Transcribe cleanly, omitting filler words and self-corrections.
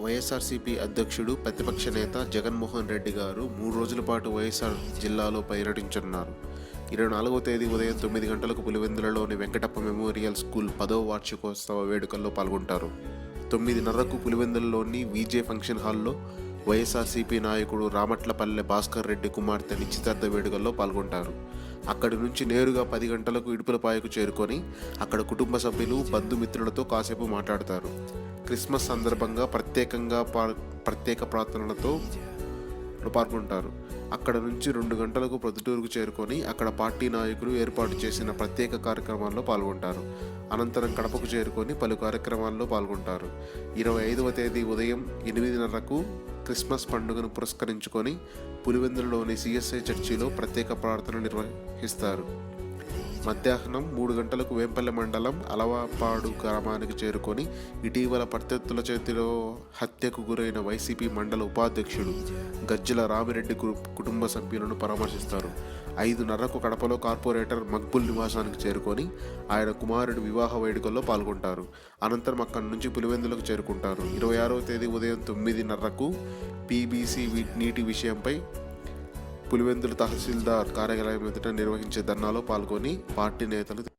వైఎస్ఆర్సీపీ అధ్యక్షుడు ప్రతిపక్ష నేత జగన్మోహన్ రెడ్డి గారు 3 రోజుల పాటు వైఎస్ఆర్ జిల్లాలో పర్యటించనున్నారు. 24వ తేదీ ఉదయం 9 గంటలకు పులివెందులలోని వెంకటప్ప మెమోరియల్ స్కూల్ 10వ వార్షికోత్సవ వేడుకల్లో పాల్గొంటారు. 9:30కు పులివెందులలోని విజే ఫంక్షన్ హాల్లో వైఎస్ఆర్సీపీ నాయకుడు రామట్లపల్లె భాస్కర్ రెడ్డి కుమార్తె నిశ్చితార్థ వేడుకల్లో పాల్గొంటారు. అక్కడి నుంచి నేరుగా 10 గంటలకు ఇడుపులపాయకు చేరుకొని అక్కడ కుటుంబ సభ్యులు, బంధుమిత్రులతో కాసేపు మాట్లాడతారు. క్రిస్మస్ సందర్భంగా ప్రత్యేక ప్రార్థనలతో పాల్గొంటారు. అక్కడ నుంచి 2 గంటలకు ప్రొద్దుటూరుకు చేరుకొని అక్కడ పార్టీ నాయకులు ఏర్పాటు చేసిన ప్రత్యేక కార్యక్రమాల్లో పాల్గొంటారు. అనంతరం కడపకు చేరుకొని పలు కార్యక్రమాల్లో పాల్గొంటారు. 25వ తేదీ ఉదయం 8:30కు క్రిస్మస్ పండుగను పురస్కరించుకొని పులివెందులలోని సిఎస్ఐ చర్చిలో ప్రత్యేక ప్రార్థన నిర్వహిస్తారు. మధ్యాహ్నం 3 గంటలకు వేంపల్లె మండలం అలవాపాడు గ్రామానికి చేరుకొని ఇటీవల ప్రత్యర్థుల చేతిలో హత్యకు గురైన వైసీపీ మండల ఉపాధ్యక్షుడు గజ్జల రామిరెడ్డి కుటుంబ సభ్యులను పరామర్శిస్తారు. 5:30కు కడపలో కార్పొరేటర్ మక్బుల్ నివాసానికి చేరుకొని ఆయన కుమారుడి వివాహ వేడుకల్లో పాల్గొంటారు. అనంతరం అక్కడి నుంచి పులివెందులకు చేరుకుంటారు. 26వ తేదీ ఉదయం 9:30కు పీబీసీ నీటి విషయంపై పులివెందుల తహసీల్దార్ కార్యాలయం ఎదుట నిర్వహించే ధర్నాలో పాల్గొని పార్టీ నేతలు